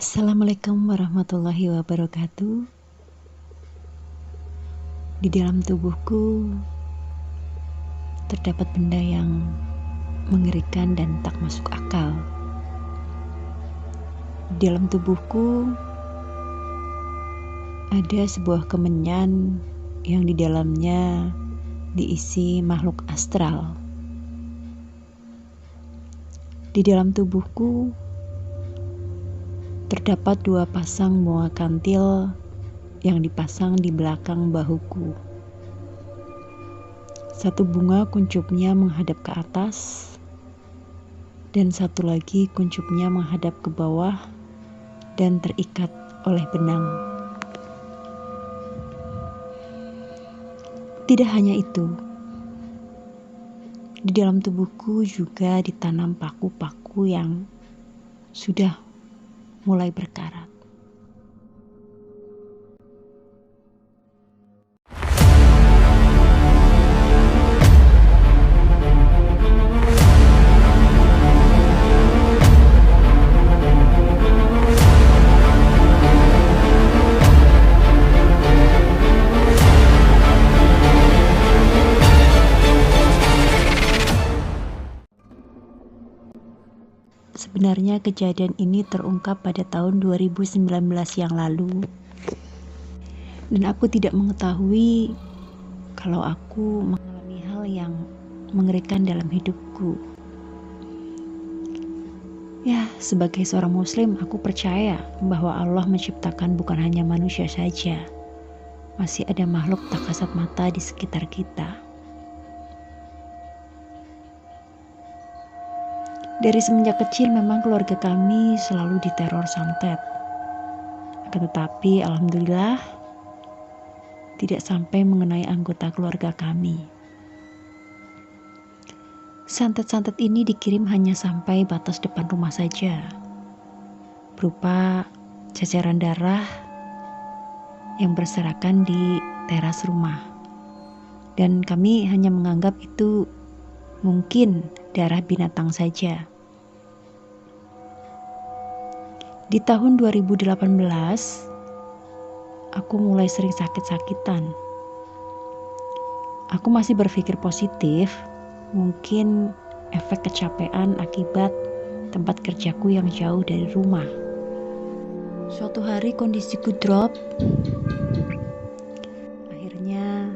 Assalamualaikum warahmatullahi wabarakatuh. Di dalam tubuhku terdapat benda yang mengerikan dan tak masuk akal. Di dalam tubuhku ada sebuah kemenyan yang di dalamnya diisi makhluk astral. Di dalam tubuhku terdapat 2 pasang mua kantil yang dipasang di belakang bahuku. Satu bunga kuncupnya menghadap ke atas, dan satu lagi kuncupnya menghadap ke bawah dan terikat oleh benang. Tidak hanya itu, di dalam tubuhku juga ditanam paku-paku yang sudah mulai berkarat. Sebenarnya kejadian ini terungkap pada tahun 2019 yang lalu, dan aku tidak mengetahui kalau aku mengalami hal yang mengerikan dalam hidupku. Ya, sebagai seorang muslim, aku percaya bahwa Allah menciptakan bukan hanya manusia saja. Masih ada makhluk tak kasat mata di sekitar kita. Dari semenjak kecil memang keluarga kami selalu diteror santet. Akan tetapi alhamdulillah tidak sampai mengenai anggota keluarga kami. Santet-santet ini dikirim hanya sampai batas depan rumah saja, berupa ceceran darah yang berserakan di teras rumah. Dan kami hanya menganggap itu mungkin darah binatang saja. Di tahun 2018, aku mulai sering sakit-sakitan. Aku masih berpikir positif, mungkin efek kecapean akibat tempat kerjaku yang jauh dari rumah. Suatu hari kondisiku drop. Akhirnya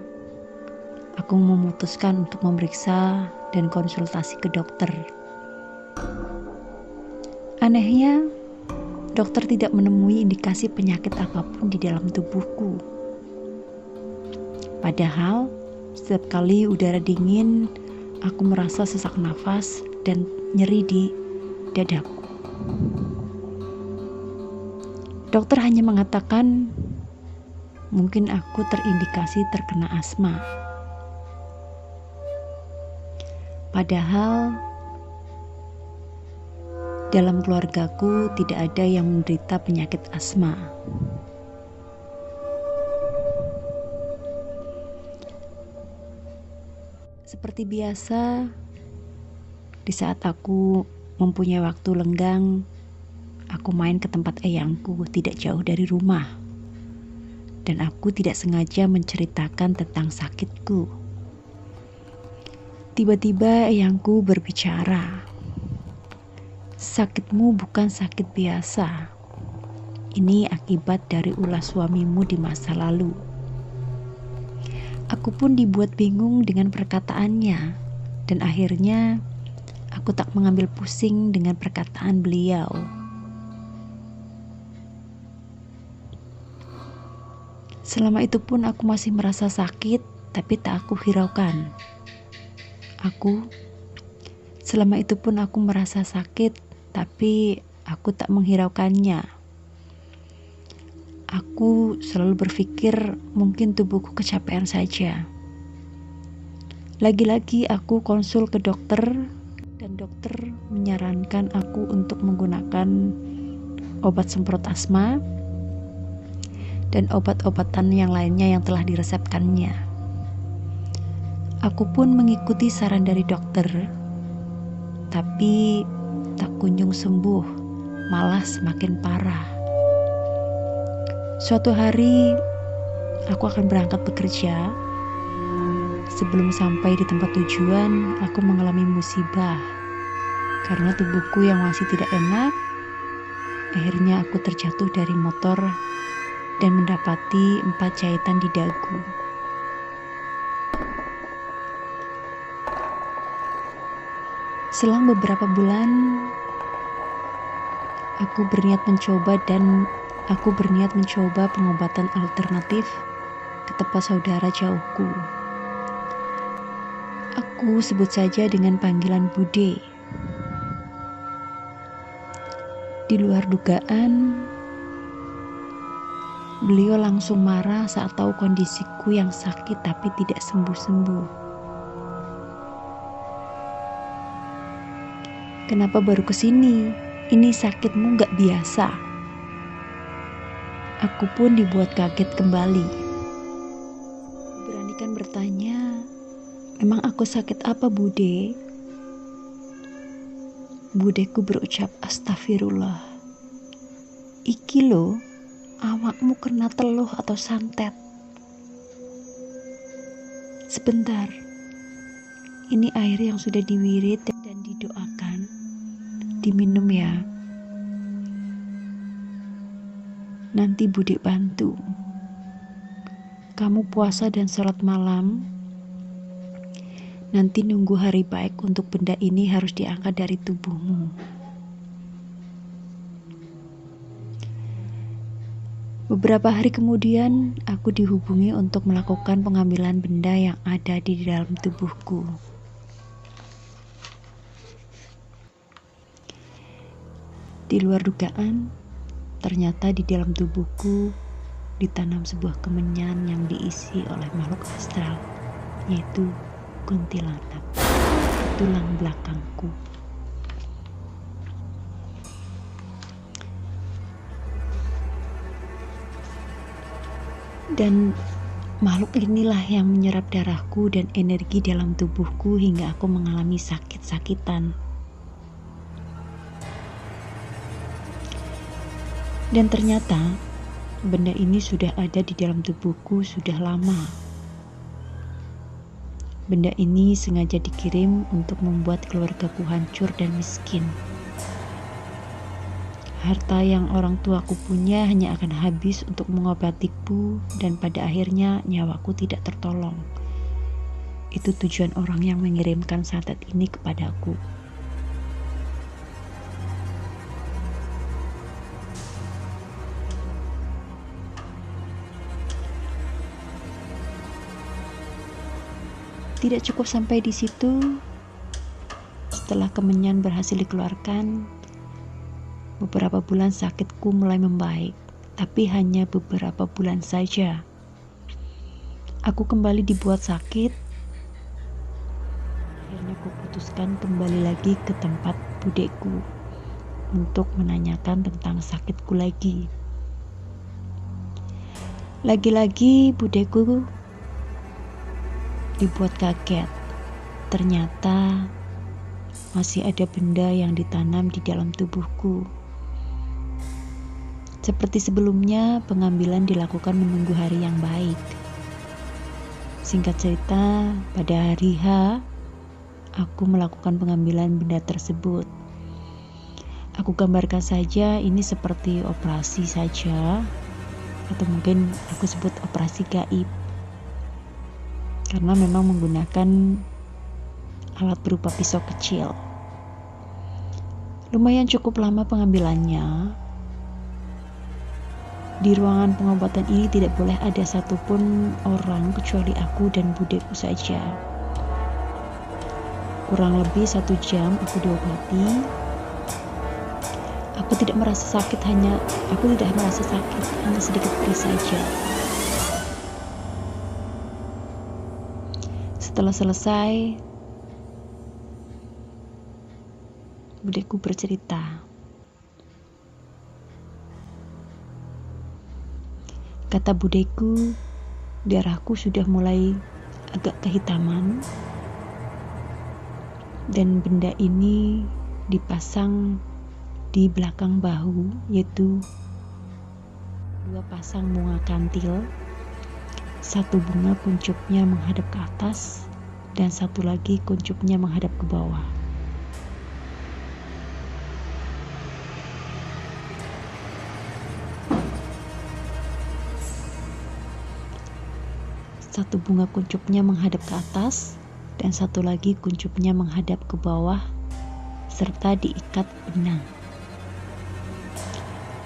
aku memutuskan untuk memeriksa dan konsultasi ke dokter. Anehnya, dokter tidak menemui indikasi penyakit apapun di dalam tubuhku. Padahal, setiap kali udara dingin, aku merasa sesak nafas dan nyeri di dadaku. Dokter hanya mengatakan, mungkin aku terindikasi terkena asma. Padahal dalam keluargaku tidak ada yang menderita penyakit asma. Seperti biasa, di saat aku mempunyai waktu lenggang, aku main ke tempat eyangku tidak jauh dari rumah. Dan aku tidak sengaja menceritakan tentang sakitku. Tiba-tiba eyangku berbicara. Sakitmu bukan sakit biasa. Ini akibat dari ulah suamimu di masa lalu. Aku pun dibuat bingung dengan perkataannya, dan akhirnya aku tak mengambil pusing dengan perkataan beliau. Selama itu pun aku masih merasa sakit, tapi tak aku hiraukan. Selama itu pun aku merasa sakit, tapi aku tak menghiraukannya. Aku selalu berpikir mungkin tubuhku kecapean saja. Lagi-lagi aku konsul ke dokter, dan dokter menyarankan aku untuk menggunakan obat semprot asma dan obat-obatan yang lainnya yang telah diresepkannya. Aku pun mengikuti saran dari dokter, tapi tak kunjung sembuh, malah semakin parah. Suatu hari aku akan berangkat bekerja. Sebelum sampai di tempat tujuan, aku mengalami musibah. Karena tubuhku yang masih tidak enak, akhirnya aku terjatuh dari motor dan mendapati 4 jahitan di dagu. Selang beberapa bulan, aku berniat mencoba pengobatan alternatif ke tempat saudara jauhku. Aku sebut saja dengan panggilan Bude. Di luar dugaan, beliau langsung marah saat tahu kondisiku yang sakit tapi tidak sembuh-sembuh. Kenapa baru kesini? Ini sakitmu gak biasa. Aku pun dibuat kaget kembali. Beranikan bertanya, memang aku sakit apa, Bude? Budeku berucap, astagfirullah. Iki lo, awakmu kena teluh atau santet. Sebentar, ini air yang sudah diwirit dan didoakan. Diminum ya. Nanti Bude bantu. Kamu puasa dan sholat malam. Nanti nunggu hari baik untuk benda ini harus diangkat dari tubuhmu. Beberapa hari kemudian, aku dihubungi untuk melakukan pengambilan benda yang ada di dalam tubuhku. Di luar dugaan, ternyata di dalam tubuhku ditanam sebuah kemenyan yang diisi oleh makhluk astral, yaitu kuntilanak, tulang belakangku. Dan makhluk inilah yang menyerap darahku dan energi dalam tubuhku hingga aku mengalami sakit-sakitan. Dan ternyata benda ini sudah ada di dalam tubuhku sudah lama. Benda ini sengaja dikirim untuk membuat keluargaku hancur dan miskin. Harta yang orang tuaku punya hanya akan habis untuk mengobatiku dan pada akhirnya nyawaku tidak tertolong. Itu tujuan orang yang mengirimkan santet ini kepadaku. Tidak cukup sampai di situ. Setelah kemenyan berhasil dikeluarkan, beberapa bulan sakitku mulai membaik, tapi hanya beberapa bulan saja. Aku kembali dibuat sakit. Akhirnya aku putuskan kembali lagi ke tempat budeku untuk menanyakan tentang sakitku lagi. Lagi-lagi budeku dibuat kaget. Ternyata masih ada benda yang ditanam di dalam tubuhku. Seperti sebelumnya, pengambilan dilakukan menunggu hari yang baik. Singkat cerita, pada hari H, aku melakukan pengambilan benda tersebut. Aku gambarkan saja ini seperti operasi saja, atau mungkin aku sebut operasi gaib. Karena memang menggunakan alat berupa pisau kecil. Lumayan cukup lama pengambilannya. Di ruangan pengobatan ini tidak boleh ada satupun orang kecuali aku dan budeku saja. Kurang lebih 1 jam aku diobati. Aku tidak merasa sakit, hanya sedikit perih saja. Setelah selesai, budeku bercerita. Kata budeku, darahku sudah mulai agak kehitaman dan benda ini dipasang di belakang bahu, yaitu dua pasang bunga kantil. Satu bunga kuncupnya menghadap ke atas dan satu lagi kuncupnya menghadap ke bawah. Satu bunga kuncupnya menghadap ke atas dan satu lagi kuncupnya menghadap ke bawah serta diikat benang.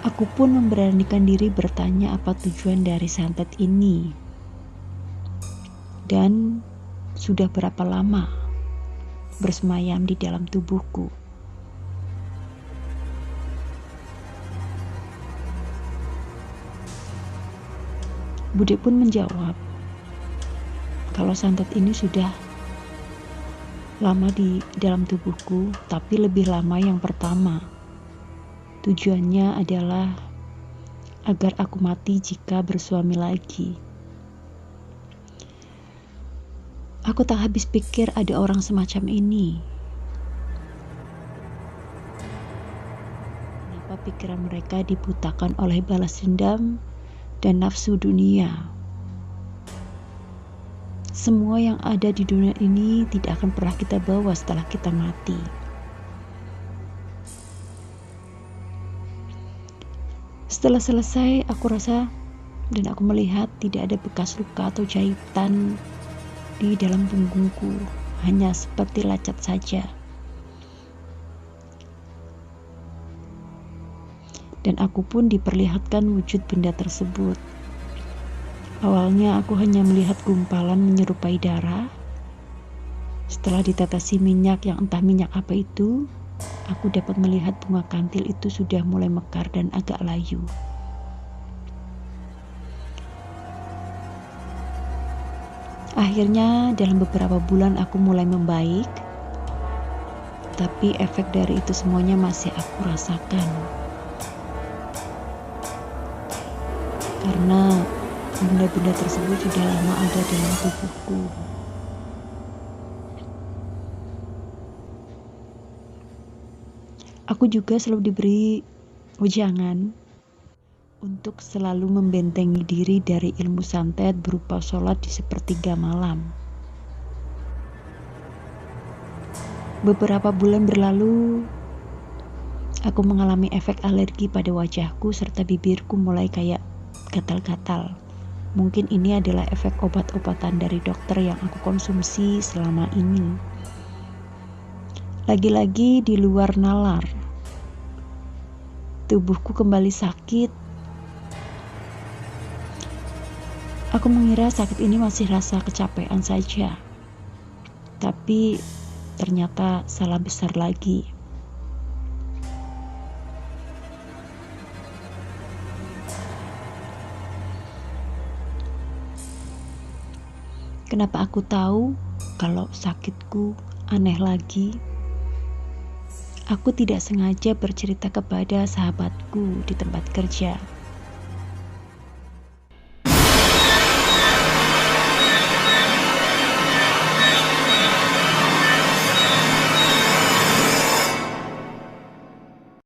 Aku pun memberanikan diri bertanya apa tujuan dari santet ini dan sudah berapa lama bersemayam di dalam tubuhku. Bude pun menjawab kalau santet ini sudah lama di dalam tubuhku, tapi lebih lama yang pertama. Tujuannya adalah agar aku mati jika bersuami lagi. Aku tak habis pikir ada orang semacam ini. Kenapa pikiran mereka dibutakan oleh balas dendam dan nafsu dunia? Semua yang ada di dunia ini tidak akan pernah kita bawa setelah kita mati. Setelah selesai, aku rasa dan aku melihat tidak ada bekas luka atau jahitan di dalam punggungku, hanya seperti lacat saja. Dan aku pun diperlihatkan wujud benda tersebut. Awalnya aku hanya melihat gumpalan menyerupai darah. Setelah ditetesi minyak yang entah minyak apa itu, aku dapat melihat bunga kantil itu sudah mulai mekar dan agak layu. Akhirnya dalam beberapa bulan aku mulai membaik, tapi efek dari itu semuanya masih aku rasakan. Karena benda-benda tersebut sudah lama ada dalam tubuhku. Aku juga selalu diberi wejangan untuk selalu membentengi diri dari ilmu santet berupa sholat di sepertiga malam. Beberapa bulan berlalu, aku mengalami efek alergi pada wajahku serta bibirku mulai kayak gatal-gatal. Mungkin ini adalah efek obat-obatan dari dokter yang aku konsumsi selama ini. Lagi-lagi di luar nalar, tubuhku kembali sakit. Aku mengira sakit ini masih rasa kecapean saja, tapi ternyata salah besar lagi. Kenapa aku tahu kalau sakitku aneh lagi? Aku tidak sengaja bercerita kepada sahabatku di tempat kerja.